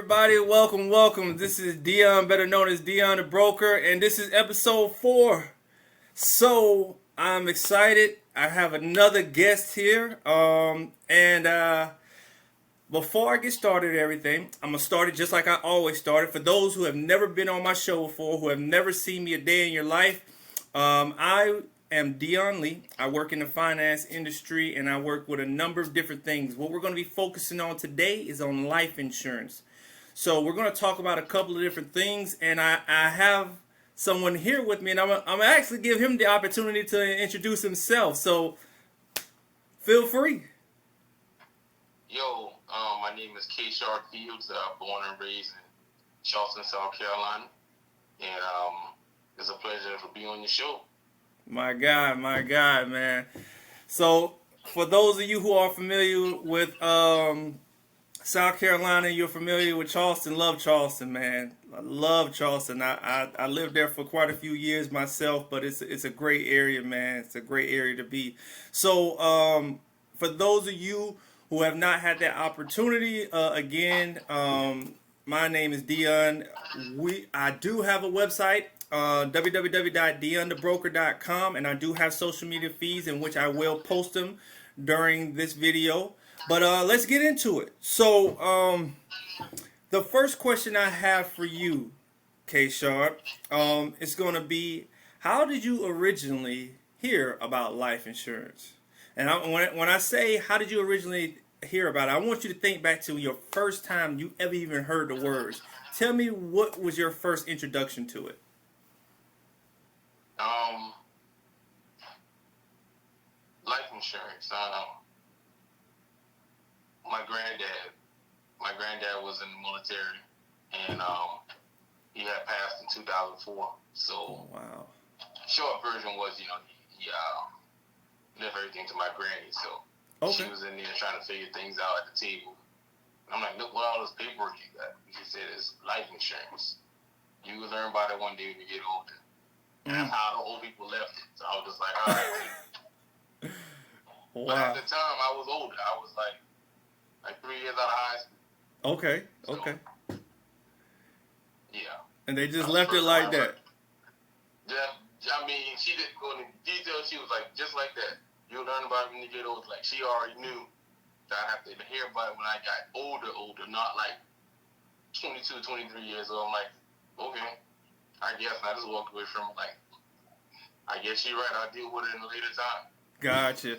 everybody? Welcome. This is Dion, better known as Dion the Broker, and this is episode 4. So, I'm excited. I have another guest here. Before I get started and everything, I'm going to start it just like I always started. For those who have never been on my show before, who have never seen me a day in your life, I am Dion Lee. I work in the finance industry and I work with a number of different things. What we're going to be focusing on today is on life insurance. So we're going to talk about a couple of different things, and I have someone here with me, and I'm going to actually give him the opportunity to introduce himself. So feel free. Yo, my name is K. Sharp Fields, born and raised in Charleston, South Carolina, and it's a pleasure to be on your show. My God, man. So, for those of you who are familiar with South Carolina, you're familiar with Charleston. Love Charleston, man. I love Charleston. I lived there for quite a few years myself, but it's a great area, man. It's a great area to be. So, for those of you who have not had that opportunity, my name is Dion. I do have a website. www.dionthebroker.com, and I do have social media feeds in which I will post them during this video. But let's get into it. So the first question I have for you, K Sharp, is going to be, how did you originally hear about life insurance? And when I say how did you originally hear about it, I want you to think back to your first time you ever even heard the words. Tell me, what was your first introduction to it? Life insurance. My granddad was in the military, and he had passed in 2004. So, oh, wow. Short version was, he left everything to my granny. So okay. She was in there trying to figure things out at the table. And I'm like, look, what all this paperwork you got? She said it's life insurance. You will learn about it one day when you get older. And that's how the old people left it. So I was just like, all right. Wow. But at the time, I was older. I was like 3 years out of high school. Okay. Yeah. And they just left it like that. Yeah. I mean, she didn't go into detail. She was like, just like that. You'll learn about it when you get older. Like, she already knew that I have to hear about it when I got older, not like 22, 23 years old. I'm like, okay. I guess I just walked away from it like, I guess you're right. I'll deal with it in a later time. Gotcha.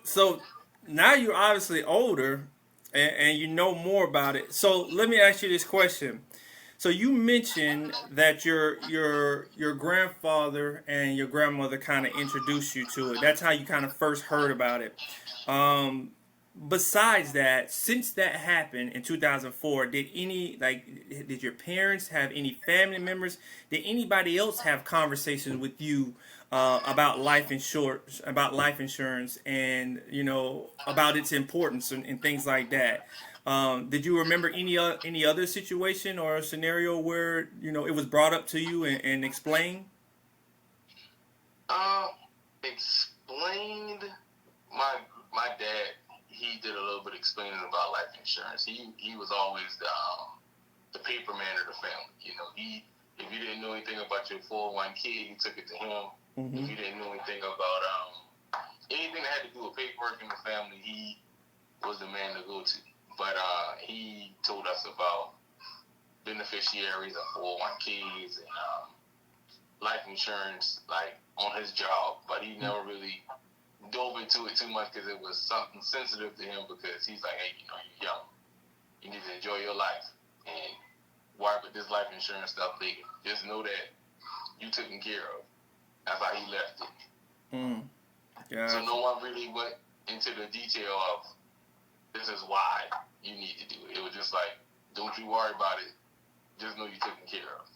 So now you're obviously older and you know more about it. So let me ask you this question. So you mentioned that your grandfather and your grandmother kind of introduced you to it. That's how you kind of first heard about it. Besides that, since that happened in 2004, did your parents have any family members? Did anybody else have conversations with you about life insurance, and about its importance and things like that? Did you remember any other situation or scenario where it was brought up to you and explained? Explained. My dad, he did a little bit explaining about life insurance. He was always the paper man of the family. If you didn't know anything about your 401k, you took it to him. Mm-hmm. If you didn't know anything about anything that had to do with paperwork in the family, he was the man to go to. But he told us about beneficiaries of 401ks and life insurance, like on his job. But he never really dove into it too much because it was something sensitive to him, because he's like, hey, you're young. You need to enjoy your life and worry about this life insurance stuff later. Just know that you taken care of. That's how he left it. Yeah. So no one really went into the detail of this is why you need to do it. It was just like, don't you worry about it. Just know you're taken care of.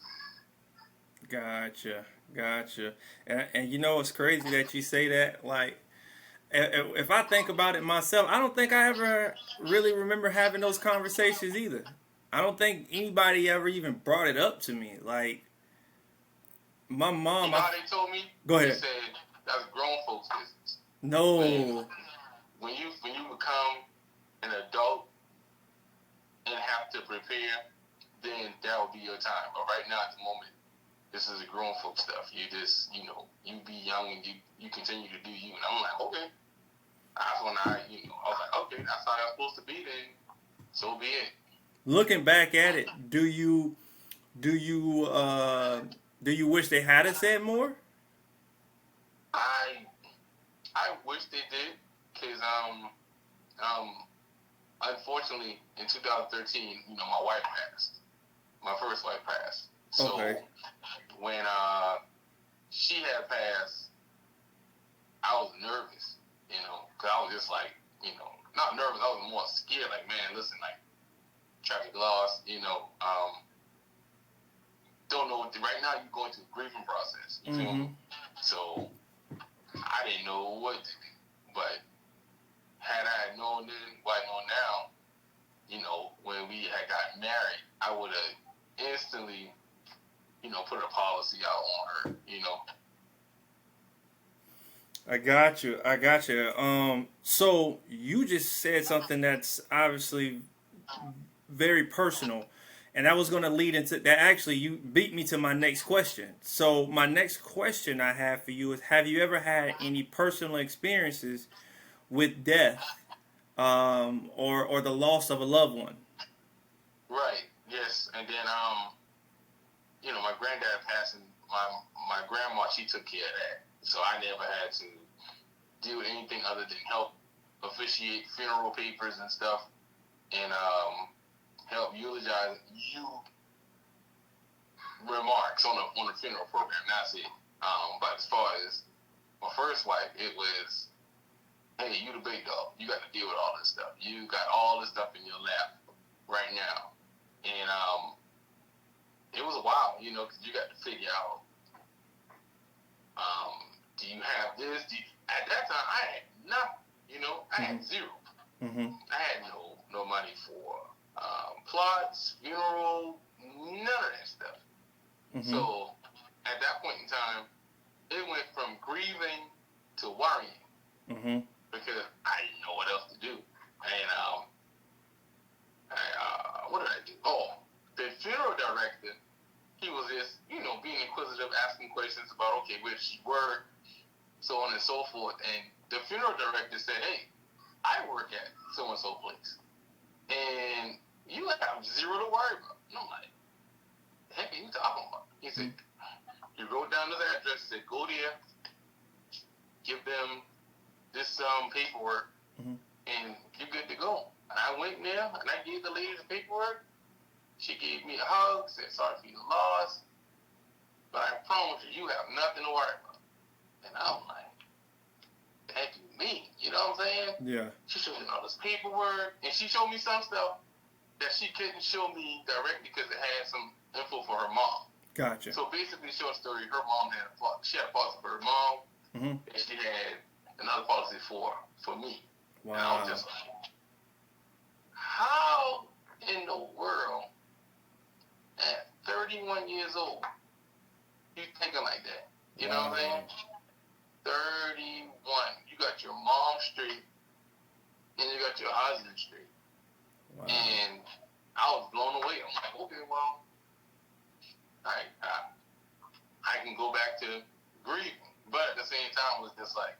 Gotcha. And it's crazy that you say that. Like, if I think about it myself, I don't think I ever really remember having those conversations either. I don't think anybody ever even brought it up to me. Like, my mom... You know how they told me? Go ahead. They said, that's grown folks' business. No. When you become an adult and have to prepare, then that will be your time. But right now, at the moment, this is a grown folk stuff. You just, you know, you be young and you continue to do you. And I'm like, okay. That's when I was like, okay, that's how I'm supposed to be then. So be it. Looking back at it, do you wish they had said more? I I wish they did, because unfortunately in 2013, my wife passed. My first wife passed. So Okay. when she had passed, I was nervous, because I was just like, not nervous. I was more scared. Like, man, listen, like, traffic loss, don't know what right now you're going through a grieving process. You feel me? So I didn't know what to do. But had I known then what I know now, when we had gotten married, I would have instantly, put a policy out on her, I got you. So you just said something that's obviously very personal, and that was going to lead into that. Actually, you beat me to my next question. So my next question I have for you is: have you ever had any personal experiences with death, or the loss of a loved one? Right. Yes. And then, my granddad passing, my grandma, she took care of that. So I never had to do anything other than help officiate funeral papers and stuff, and help eulogize remarks on the funeral program. That's it. But as far as my first wife, it was, hey, you the big dog. You got to deal with all this stuff. You got all this stuff in your lap right now. And it was a while, because you got to figure out, do you have this? At that time, I had nothing, I had zero. Mm-hmm. I had no money for plots, funeral, none of that stuff. Mm-hmm. So at that point in time, it went from grieving to worrying. Mm-hmm. Because I didn't know what else to do. And what did I do? Oh, the funeral director, he was just, being inquisitive, asking questions about, okay, where did she work, so on and so forth. And the funeral director said, hey, I work at so-and-so place, and you have zero to worry about. And I'm like, the heck are you talking about? He said, you wrote down this address, said, go there, give them this paperwork, and you're good to go. And I went there, and I gave the lady the paperwork. She gave me a hug, said, sorry for your loss, but I promise you, you have nothing to worry about. And I'm like, thank you, me. You know what I'm saying? Yeah. She showed me all this paperwork, and she showed me some stuff that she couldn't show me directly because it had some info for her mom. Gotcha. So basically, short story, her mom had a policy. She had a policy for her mom, and she had another policy for me. Wow. And I was just like, how in the world, at 31 years old, you thinking like that? You know what I'm saying? 31. You got your mom straight, and you got your husband straight. Wow. And I was blown away. I'm like, okay, well, I can go back to grieving. But at the same time, it was just like,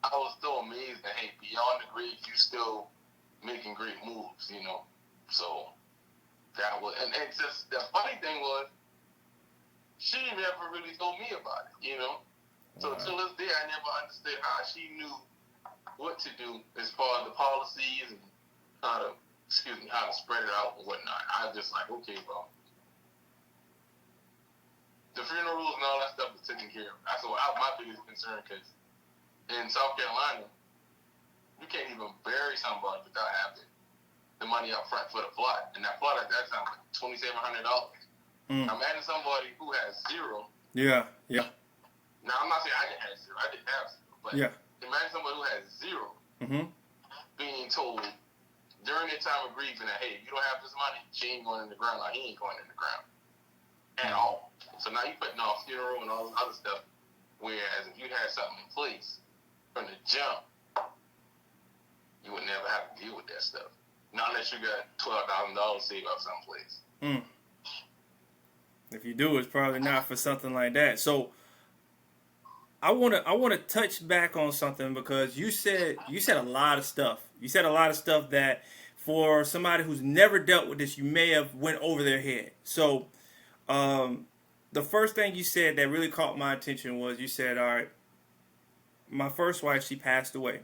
I was still amazed that, hey, beyond the grief, you still making great moves, So that was, and just the funny thing was, she never really told me about it, So to this day, I never understood how she knew what to do as far as the policies and how to spread it out and whatnot. I was just like, okay, well, the funerals and all that stuff is taken care of. That's my biggest concern, because in South Carolina, you can't even bury somebody without having the money up front for the plot. And that plot at that time was $2,700. Now imagine somebody who has zero. Yeah. Now I'm not saying I didn't have zero. I didn't have zero. But imagine somebody who has zero being told during their time of grieving that, hey, if you don't have this money, she ain't going in the ground. Like, he ain't going in the ground at all. So now you're putting off funeral and all this other stuff. Whereas if you had something in place from the jump, you would never have to deal with that stuff. Not unless you got $12,000 saved up someplace. Mm. If you do, it's probably not for something like that. So I wanna touch back on something because you said a lot of stuff. You said a lot of stuff that for somebody who's never dealt with this, you may have went over their head. So the first thing you said that really caught my attention was you said, all right, my first wife, she passed away.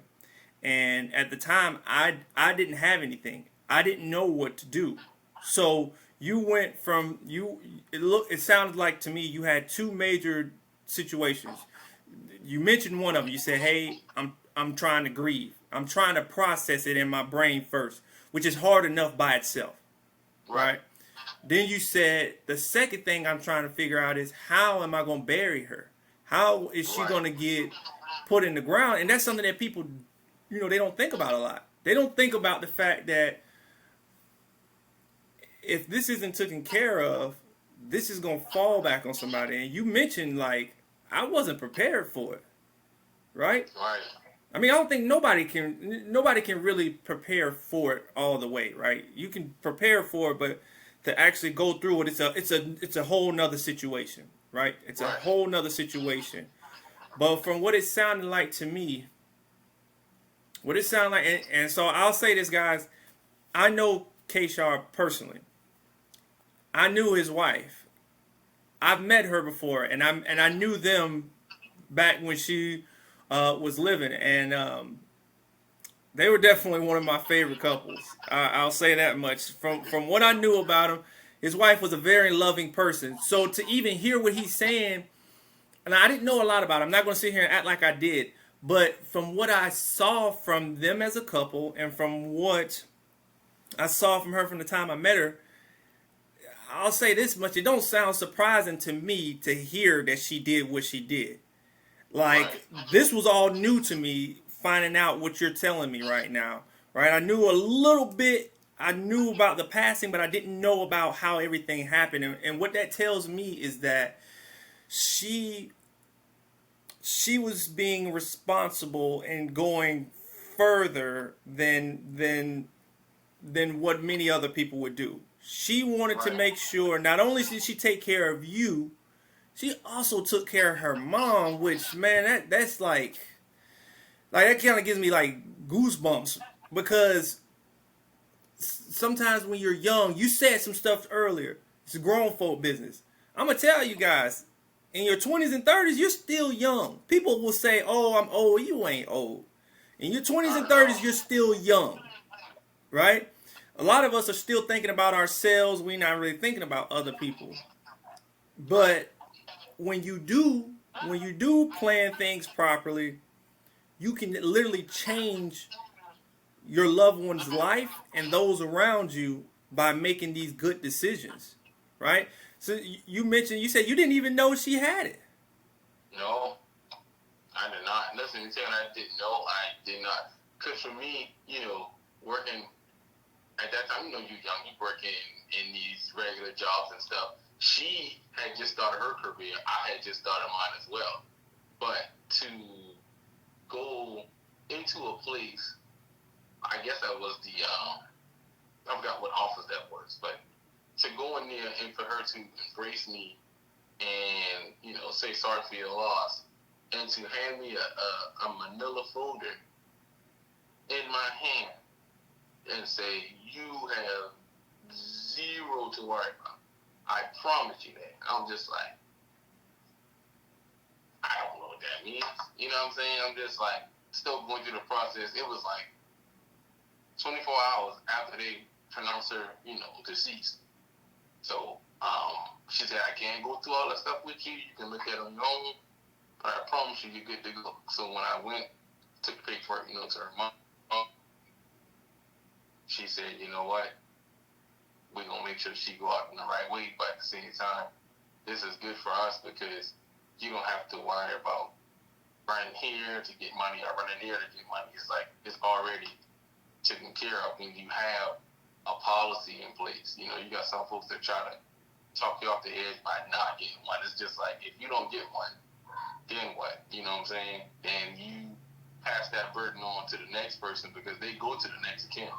And at the time, I didn't have anything. I didn't know what to do. So you went from it sounded like to me you had two major situations. You mentioned one of them. You said, "Hey, I'm trying to grieve. I'm trying to process it in my brain first, which is hard enough by itself." Right? Then you said the second thing I'm trying to figure out is how am I going to bury her? How is she going to get put in the ground? And that's something that people, they don't think about a lot. They don't think about the fact that if this isn't taken care of, this is going to fall back on somebody. And you mentioned, like, I wasn't prepared for it. Right? Right. I mean, I don't think nobody can really prepare for it all the way, right? You can prepare for it, but to actually go through it, it's a whole nother situation, right? It's a whole nother situation. But from what it sounded like to me, and so I'll say this, guys, I know Kshar personally. I knew his wife. I've met her before, and I knew them back when she was living, and they were definitely one of my favorite couples. I'll say that much. From what I knew about him, his wife was a very loving person. So to even hear what he's saying, and I didn't know a lot about him. I'm not going to sit here and act like I did. But from what I saw from them as a couple, and from what I saw from her from the time I met her, I'll say this much. It don't sound surprising to me to hear that she did what she did. Like, this was all new to me, finding out what you're telling me right now, right? I knew a little bit. I knew about the passing, but I didn't know about how everything happened. And what that tells me is that she was being responsible and going further than what many other people would do. She wanted to make sure not only did she take care of you, she also took care of her mom, which, man, that's like that kind of gives me like goosebumps, because sometimes when you're young, you said some stuff earlier. It's a grown folk business. I'm going to tell you guys, in your 20s and 30s, you're still young. People will say, oh, I'm old. You ain't old. In your 20s and 30s, you're still young, right? A lot of us are still thinking about ourselves. We're not really thinking about other people. But when you do plan things properly, you can literally change your loved one's life and those around you by making these good decisions, right? So you said you didn't even know she had it. No, I did not. Listen, you saying I didn't know. I did not. Because for me, working at that time, you're young, you working in these regular jobs and stuff. She had just started her career. I had just started mine as well. But to go into a place, I guess that was I forgot what office that was, but to go in there and for her to embrace me and, say sorry for your loss, and to hand me a manila folder in my hand and say, you have zero to worry about. I promise you that. I'm just like, I don't know what that means. You know what I'm saying? I'm just like, still going through the process. It was like 24 hours after they pronounced her, deceased. So, she said, I can't go through all that stuff with you. You can look at it on your own. But I promise you, you're good to go. So when I went, took paperwork, to her mom, she said, you know what? We're going to make sure she go out in the right way. But at the same time, this is good for us because you don't have to worry about running here to get money or running there to get money. It's like it's already taken care of when you have a policy in place. You got some folks that try to talk you off the edge by not getting one. It's just like, if you don't get one, then what? You know what I'm saying? Then you pass that burden on to the next person because they go to the next account.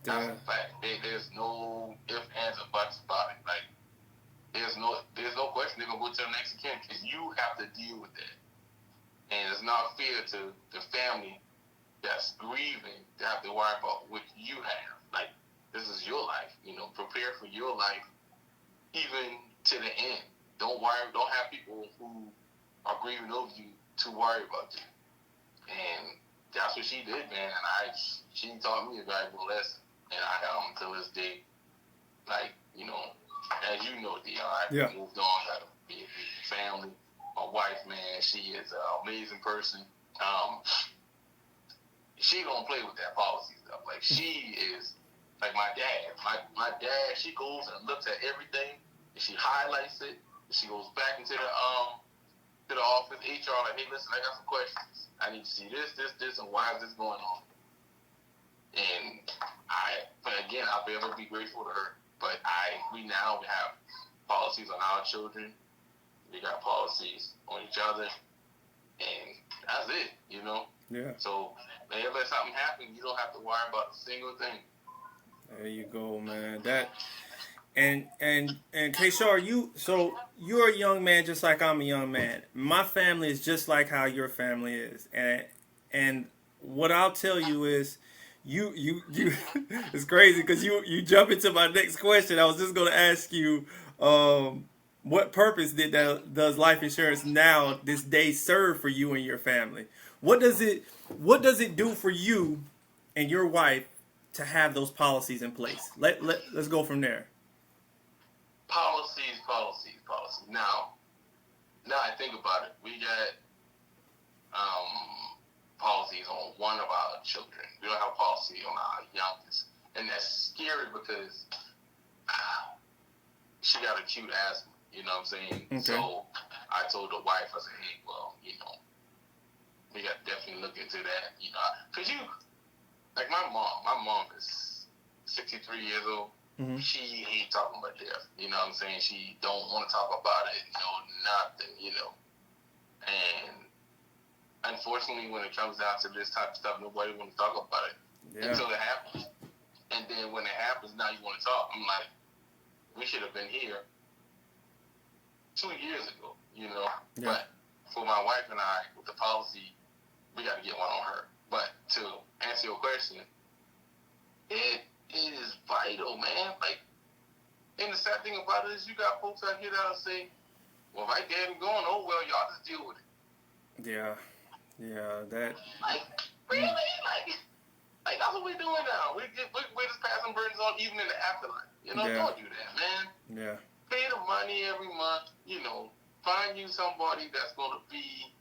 That's a fact. There's no ifs, ands, or buts about it. Like, there's no question they're gonna go to the next of kin because you have to deal with that, and it's not fair to the family that's grieving to have to worry about what you have. Like, this is your life. Prepare for your life, even to the end. Don't have people who are grieving over you to worry about you. And that's what she did, man. And she taught me a valuable lesson. And I to this day, like, as you know, Dion, I've moved on, got a big family. My wife, man, she is an amazing person. She don't play with that policy stuff. Like, she is like my dad. My dad, she goes and looks at everything, and she highlights it. And she goes back into the office, HR, like, hey, listen, I got some questions. I need to see this, and why is this going on? And I'll ever be grateful to her. But we now have policies on our children. We got policies on each other, and that's it. Yeah. So whenever something happens, you don't have to worry about a single thing. There you go, man. That and Kshar, you're a young man just like I'm a young man. My family is just like how your family is, and what I'll tell you is, you it's crazy because you jump into my next question. I was just going to ask you, what purpose does life insurance now this day serve for you and your family? What does it do for you and your wife to have those policies in place? Let's go from there. Policies. Now I think about it. We got policies on one of our children. We don't have a policy on our youngest, and that's scary because she got acute asthma. You know what I'm saying? Okay. So I told the wife, I said, hey, well, we got to definitely look into that. Because like my mom is 63 years old. Mm-hmm. She hates talking about death. You know what I'm saying? She don't want to talk about it. Nothing. And unfortunately, when it comes down to this type of stuff, nobody wants to talk about it until it happens. And then when it happens, now you want to talk. I'm like, we should have been here 2 years ago. Yeah. But for my wife and I, with the policy, we got to get one on her. But to answer your question, it is vital, man. Like, and the sad thing about it is you got folks out here that'll say, well, my dad ain't going, oh, well, y'all just deal with it. Yeah, that. Like, really? Like that's what we're doing now. We're just passing burdens on even in the afterlife. Don't do that, man. Yeah. Pay the money every month, find you somebody that's going to be,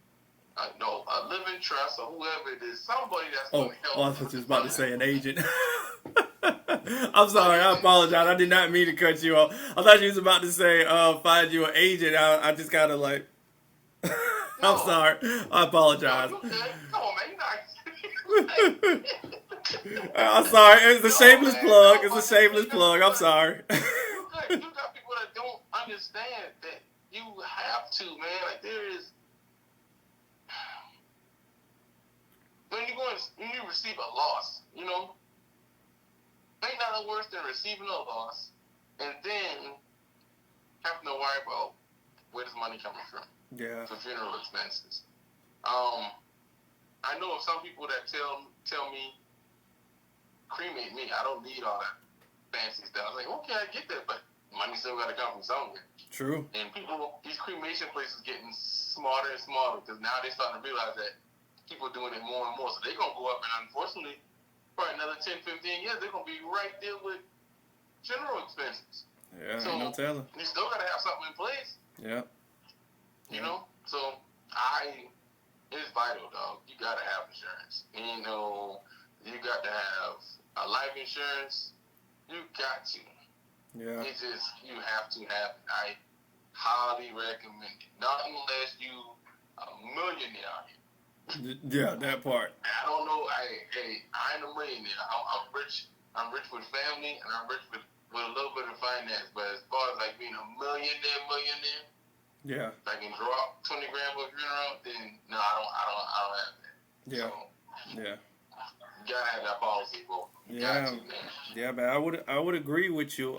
a living trust or whoever it is, somebody that's going to help. Oh, I thought you was about to say an agent. I'm sorry, I apologize. I did not mean to cut you off. I thought you was about to say, find you an agent. I just kind of like, I'm sorry. I apologize. No, come on, man. You're not. I'm sorry. It's a shameless plug. It's a shameless plug. I'm sorry. You got people that don't understand that you have to, man. Like, there is. When you receive a loss, ain't nothing worse than receiving a loss and then having to worry about where this money coming from. Yeah. For funeral expenses. I know of some people that tell me, cremate me. I don't need all that fancy stuff. I was like, okay, I get that, but money still got to come from somewhere. True. And these cremation places getting smarter and smarter because now they're starting to realize that people are doing it more and more. So they're going to go up, and unfortunately, for another 10, 15 years, they're going to be right there with funeral expenses. Yeah, so no telling. You still got to have something in place. Yeah. So it's vital, dog. You got to have insurance. You got to have a life insurance. You got to. Yeah. It's just, you have to have it. I highly recommend it. Not unless you a millionaire out here. Yeah, that part. I don't know. I ain't a millionaire. I'm rich. I'm rich with family, and I'm rich with a little bit of finance. But as far as like being a millionaire, yeah, if I can drop 20 grand for a funeral, then no, I don't have that. Yeah, so, yeah. You gotta have that policy, bro. You got to, man. You Yeah, man, I would agree with you.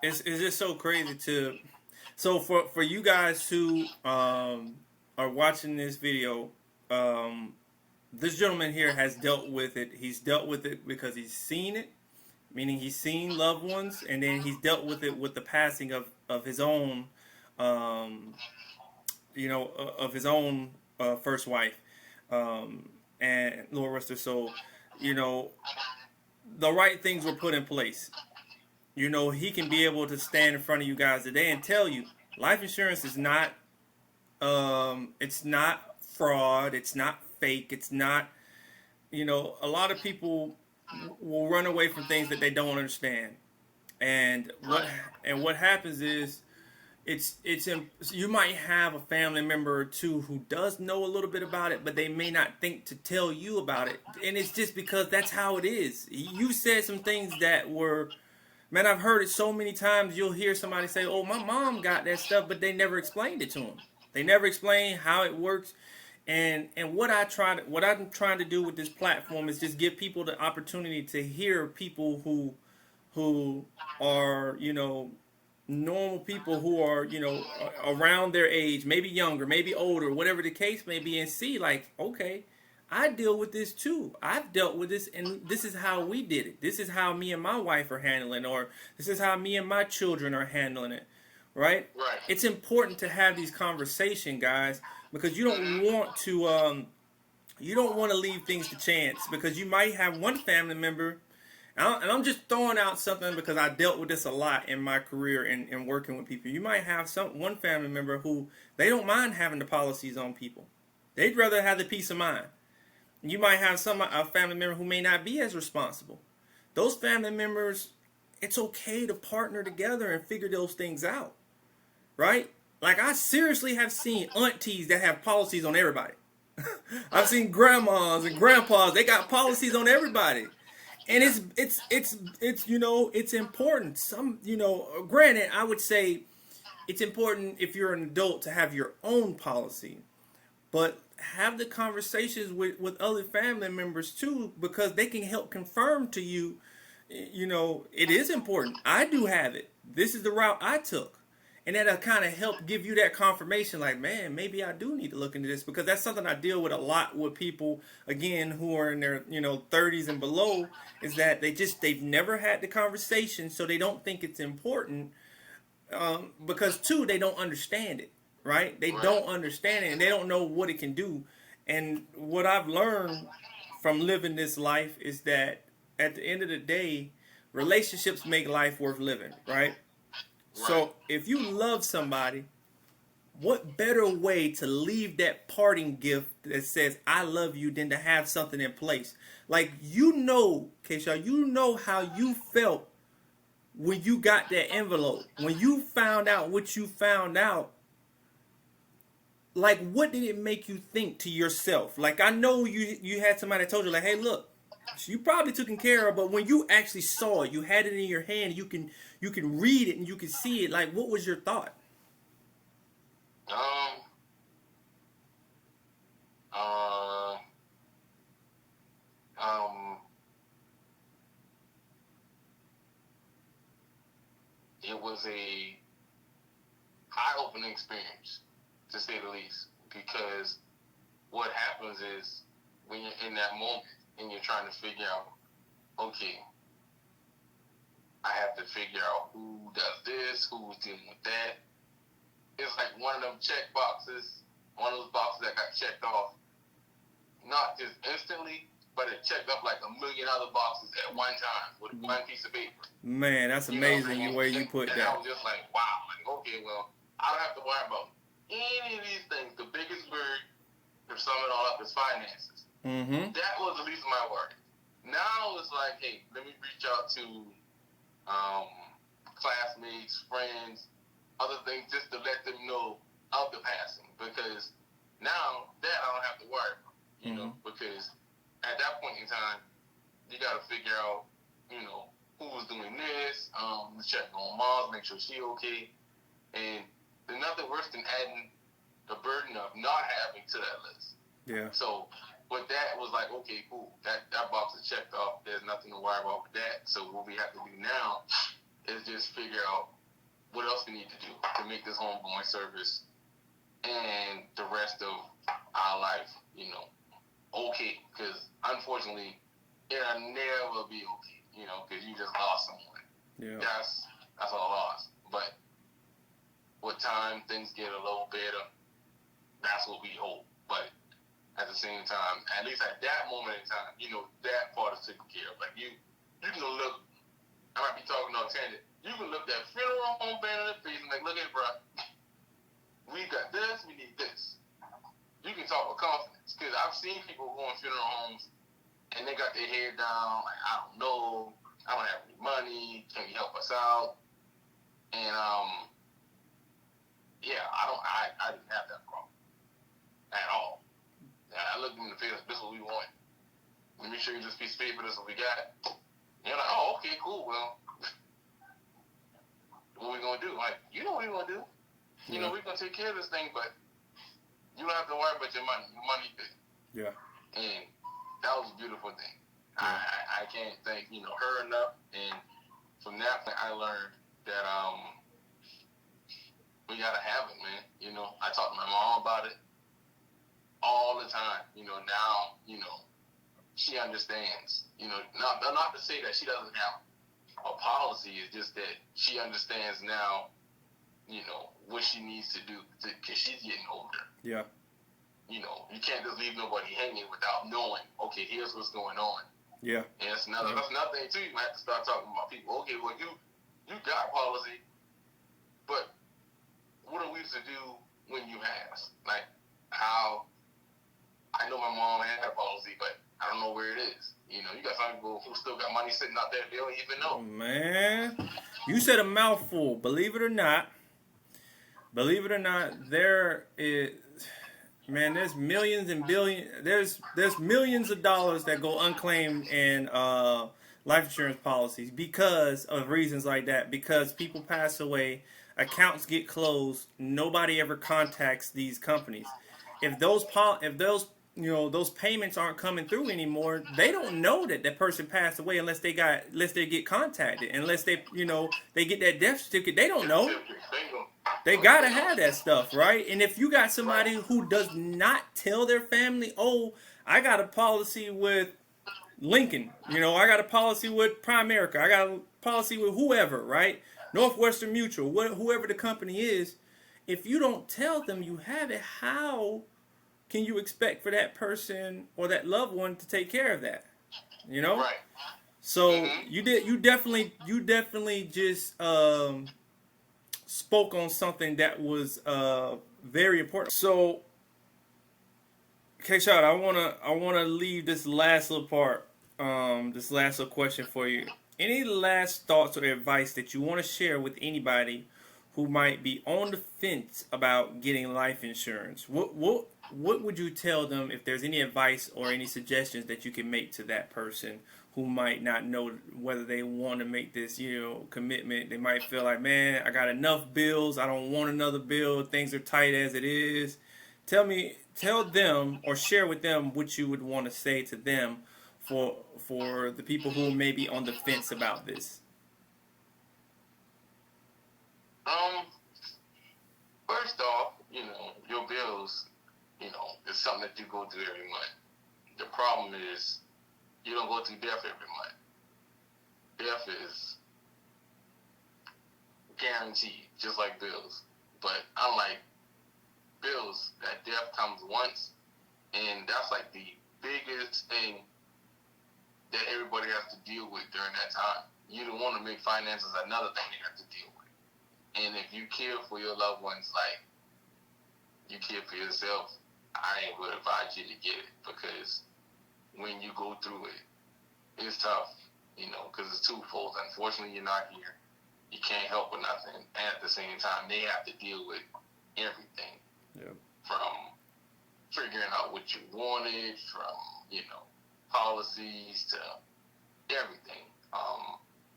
It's just so crazy to. So for you guys who are watching this video, this gentleman here has dealt with it. He's dealt with it because he's seen it, meaning he's seen loved ones, and then he's dealt with it with the passing of his own, um, of his own first wife, and Lord rest her soul. You know, the right things were put in place. He can be able to stand in front of you guys today and tell you life insurance is not, it's not fraud, it's not fake, it's not, a lot of people will run away from things that they don't understand. And what happens is you might have a family member or two who does know a little bit about it, but they may not think to tell you about it. And it's just because that's how it is. You said some things that were, man, I've heard it so many times. You'll hear somebody say, "Oh, my mom got that stuff," but they never explained it to them. They never explain how it works. And what I'm trying to do with this platform is just give people the opportunity to hear people who are, normal people who are, around their age, maybe younger, maybe older, whatever the case may be, and see like, okay, I deal with this too. I've dealt with this, and this is how we did it. This is how me and my wife are handling, or this is how me and my children are handling it. Right? Right. It's important to have these conversations, guys, because you don't want to leave things to chance, because you might have one family member, and I'm just throwing out something because I dealt with this a lot in my career and working with people. You might have one family member who they don't mind having the policies on people. They'd rather have the peace of mind. You might have a family member who may not be as responsible. Those family members, it's okay to partner together and figure those things out, right? Like, I seriously have seen aunties that have policies on everybody. I've seen grandmas and grandpas, they got policies on everybody. And it's important. Granted, I would say it's important if you're an adult to have your own policy, but have the conversations with other family members too, because they can help confirm to you, it is important. I do have it. This is the route I took. And that'll kind of help give you that confirmation, like, man, maybe I do need to look into this, because that's something I deal with a lot with people, again, who are in their 30s and below, is that they've never had the conversation, so they don't think it's important, because too, they don't understand it, right? They don't understand it, and they don't know what it can do. And what I've learned from living this life is that at the end of the day, relationships make life worth living, right? So if you love somebody, what better way to leave that parting gift that says, I love you, than to have something in place? Like, Keisha, you know how you felt when you got that envelope, when you found out what you found out. Like, what did it make you think to yourself? Like, I know you had somebody that told you, like, hey, look, you probably taken care of, but when you actually saw it, you had it in your hand, you can read it and you can see it. Like, what was your thought? It was a eye-opening experience, to say the least, because what happens is when you're in that moment and you're trying to figure out, okay, I have to figure out who does this, who's dealing with that. It's like one of them check boxes, one of those boxes that got checked off, not just instantly, but it checked up like a million other boxes at one time with one piece of paper. Man, that's amazing the way you put that. And I was just like, wow, okay, well, I don't have to worry about any of these things. The biggest word, to sum it all up, is finances. Mm-hmm. That was the least of my worry. Now it's like, hey, let me reach out to classmates, friends, other things, just to let them know of the passing. Because now that I don't have to worry about, you know, because at that point in time, you got to figure out, who's doing this, check on Mom, make sure she's okay. And there's nothing worse than adding the burden of not having to that list. Yeah. So, but that was like, okay, cool. That box is checked off. There's nothing to worry about with that. So what we have to do now is just figure out what else we need to do to make this homegoing service and the rest of our life, okay. Because unfortunately, it'll never be okay, because you just lost someone. Yeah. That's a loss. But with time, things get a little better. That's what we hope. But at the same time, at least at that moment in time, that part is taken care of. Like you can look, I might be talking on tangent, you can look that funeral home band in the face and like, look at it, bro. We got this, we need this. You can talk with confidence. Because I've seen people go in funeral homes and they got their head down, like, I don't know, I don't have any money, can you help us out? And I didn't have that problem at all. I looked in the face, this is what we want. Let me show you this piece of paper, this is what we got. And you're like, oh, okay, cool, well, what we gonna do? Like, you know what we gonna do. We're gonna take care of this thing, but you don't have to worry about your money. Your money good. Yeah. And that was a beautiful thing. Yeah. I can't thank, her enough. And from that point, I learned that we gotta have it, man. I talk to my mom about it all the time. Now, she understands. Not to say that she doesn't have a policy, it's just that she understands now, what she needs to do because she's getting older. Yeah. You can't just leave nobody hanging without knowing, okay, here's what's going on. Yeah. And that's another thing too. You might have to start talking about people. Okay, well you got policy, but what are we to do when you have? Like how I know my mom had a policy, but I don't know where it is. You got some people who still got money sitting out there they don't even know. Oh, man, you said a mouthful. Believe it or not, there is. Man, there's millions and billions. There's millions of dollars that go unclaimed in life insurance policies because of reasons like that. Because people pass away, accounts get closed, nobody ever contacts these companies. If those payments aren't coming through anymore, they don't know that person passed away unless they get contacted, unless they get that death certificate. They don't know. They gotta have that stuff, right? And if you got somebody who does not tell their family, oh, I got a policy with Lincoln, I got a policy with Primerica, I got a policy with whoever, right? Northwestern Mutual, whoever the company is. If you don't tell them you have it, how can you expect for that person or that loved one to take care of that? Right. So you definitely just spoke on something that was very important. So, K-Shot, I wanna leave this last little part, this last little question for you. Any last thoughts or advice that you want to share with anybody who might be on the fence about getting life insurance? What would you tell them if there's any advice or any suggestions that you can make to that person who might not know whether they want to make this, commitment? They might feel like, man, I got enough bills. I don't want another bill. Things are tight as it is. Tell them or share with them what you would want to say to them for the people who may be on the fence about this. First off, your bills, is something that you go through every month. The problem is you don't go through death every month. Death is guaranteed, just like bills. But unlike bills, that death comes once, and that's like the biggest thing that everybody has to deal with during that time. You don't want to make finances another thing they have to deal with. And if you care for your loved ones like you care for yourself, I would advise you to get it, because when you go through it, it's tough, because it's twofold. Unfortunately, you're not here. You can't help with nothing. And at the same time, they have to deal with everything. Yep. From figuring out what you wanted, from, policies to everything. I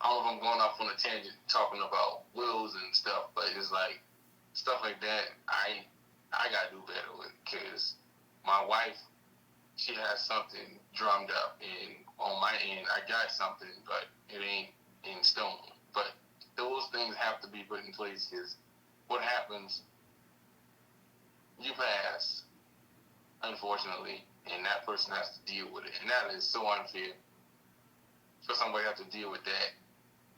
don't know if I'm going off on a tangent talking about wills and stuff, but it's like stuff like that I got to do better with, because my wife, she has something drummed up in on my end, I got something, but it ain't in stone. But those things have to be put in place because what happens, you pass, unfortunately, and that person has to deal with it. And that is so unfair for somebody to have to deal with that.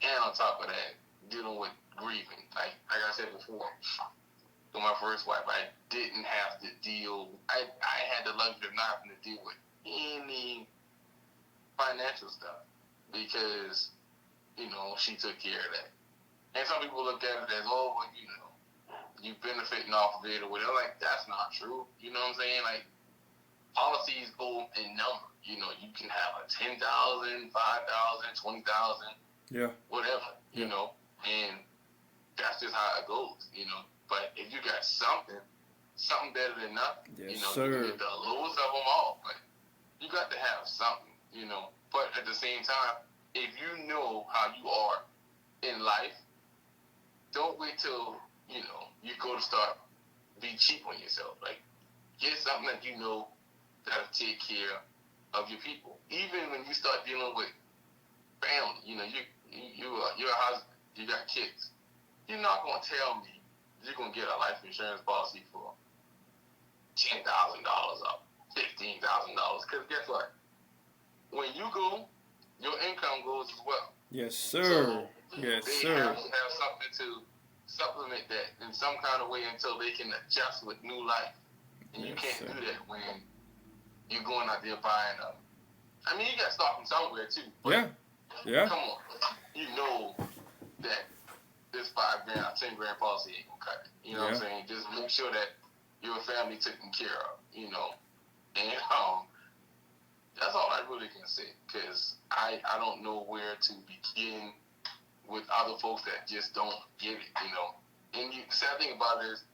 And on top of that, dealing with grieving. Like I said before, with my first wife, I didn't have to deal, I had the luxury of not having to deal with any financial stuff because, you know, she took care of that. And some people look at it as, oh, well, you know, you benefiting off of it or whatever. Like, that's not true. You know what I'm saying? Like, policies go in number. You know, you can have a 10,000, 5,000, 20,000, whatever, you know, and that's just how it goes, you know. But if you got something better than nothing, yes, you know, sir. you can get the lowest of them all, but you got to have something, you know. But at the same time, if you know how you are in life, don't wait till, you know, you go to start be cheap on yourself. Like, get something that you know that'll take care of your people. Even when you start dealing with family, you know, you're a husband, you got kids. You're not gonna tell me you're gonna get a life insurance policy for $10,000 or $15,000. Because guess what? When you go, your income goes as well. Yes, sir. So yes, they sir. have to have something to supplement that in some kind of way until they can adjust with new life. And you can't do that when you're going out there buying a. I mean, you got to start from somewhere too. But yeah. Come on, you know that this $5,000, $10,000 policy ain't gonna cut it. You know what I'm saying? Just make sure that your family taken care of. You know, and that's all I really can say because I don't know where to begin with other folks that just don't get it. You know, and the sad thing about it is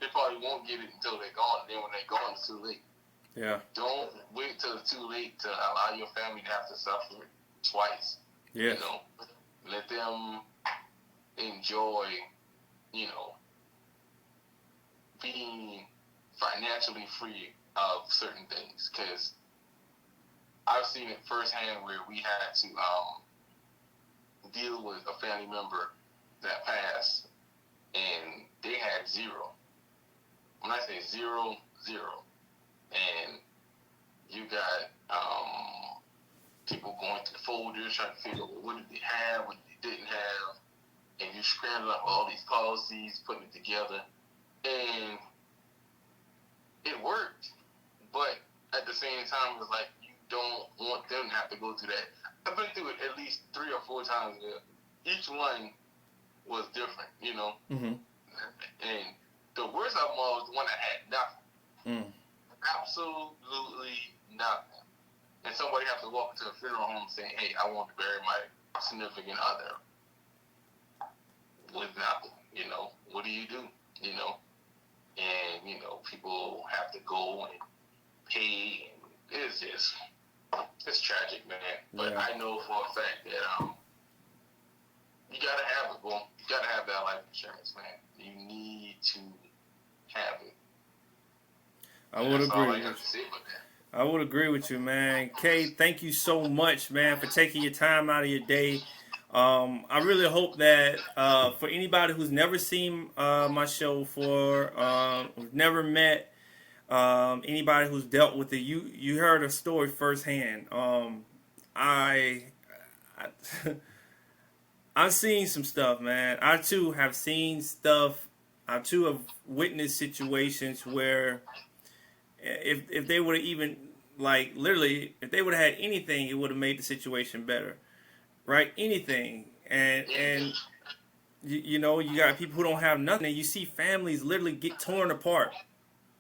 they probably won't get it until they're gone. Then when they're gone, it's too late. Yeah. Don't wait till it's too late to allow your family to have to suffer twice. Yeah. You know, let them enjoy, you know, being financially free of certain things. Because I've seen it firsthand where we had to deal with a family member that passed, and they had zero. When I say zero, and you got people going through folders trying to figure out what did they have, what they didn't have, and you scramble up all these policies, putting it together, and it worked. But at the same time, it's like you don't want them to have to go through that. I've been through it at least 3 or 4 times. Each one was different, you know. Mm-hmm. And the worst of them all was the one that had nothing. Absolutely nothing. And somebody has to walk into a funeral home saying, hey, I want to bury my significant other with nothing. You know, what do? You know, and, you know, people have to go and pay. And it's tragic, man. But I know for a fact that you got to have it, boy. You got to have that life insurance, man. You need to have it. I would agree with you, man. Kay, thank you so much, man, for taking your time out of your day. I really hope that for anybody who's never seen my show before, who's never met anybody who's dealt with it, you heard a story firsthand. I've seen some stuff, man. I too have seen stuff. I too have witnessed situations where if they would have even, like, literally, if they would have had anything, it would have made the situation better, right? Anything. And you know, you got people who don't have nothing, and you see families literally get torn apart.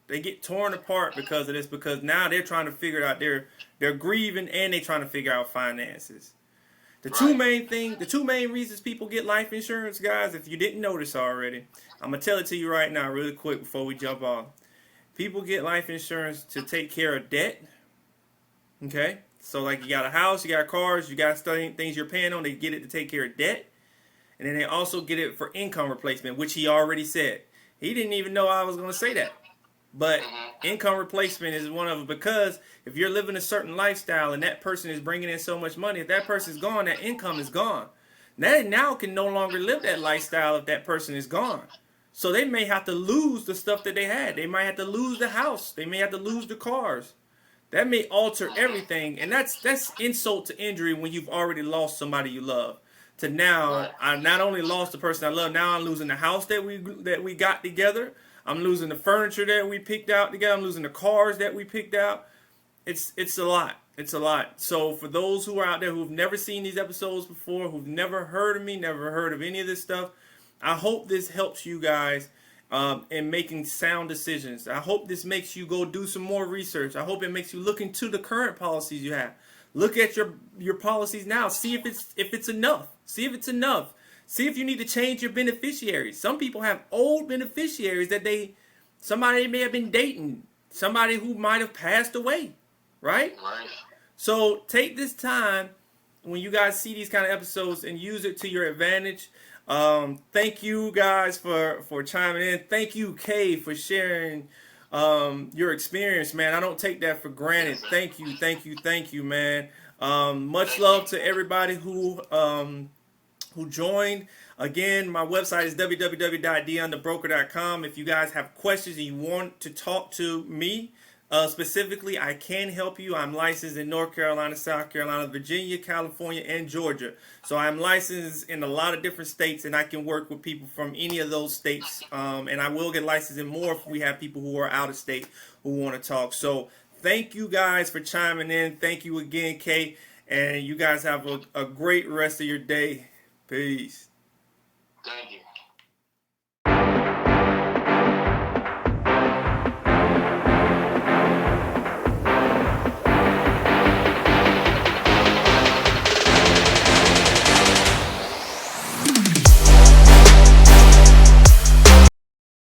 They get torn apart because of this, because now they're trying to figure it out. They're grieving, and they're trying to figure out finances. The two main reasons people get life insurance, guys, if you didn't notice already, I'm going to tell it to you right now really quick before we jump off. People get life insurance to take care of debt. Okay? So, like, you got a house, you got cars, you got things you're paying on, they get it to take care of debt. And then they also get it for income replacement, which he already said. He didn't even know I was going to say that. But income replacement is one of them, because if you're living a certain lifestyle and that person is bringing in so much money, if that person is gone, that income is gone. They now can no longer live that lifestyle if that person is gone. So they may have to lose the stuff that they had. They might have to lose the house. They may have to lose the cars. That may alter everything, and that's insult to injury when you've already lost somebody you love. To now, I not only lost the person I love, now I'm losing the house that we got together. I'm losing the furniture that we picked out together. I'm losing the cars that we picked out. It's a lot. It's a lot. So for those who are out there who've never seen these episodes before, who've never heard of me, never heard of any of this stuff, I hope this helps you guys in making sound decisions. I hope this makes you go do some more research. I hope it makes you look into the current policies you have. Look at your policies now. See if it's enough. See if it's enough. See if you need to change your beneficiaries. Some people have old beneficiaries that somebody may have been dating, somebody who might have passed away, right? Right. So take this time when you guys see these kind of episodes and use it to your advantage. Thank you guys for chiming in. Thank you, Kay, for sharing your experience, man. I don't take that for granted. Thank you, man. Much love to everybody who joined. Again, my website is www.dionthebroker.com. If you guys have questions and you want to talk to me specifically, I can help you. I'm licensed in North Carolina, South Carolina, Virginia, California, and Georgia. So I'm licensed in a lot of different states, and I can work with people from any of those states. And I will get licensed in more if we have people who are out of state who want to talk. So thank you guys for chiming in. Thank you again, Kate. And you guys have a great rest of your day. Peace. Thank you.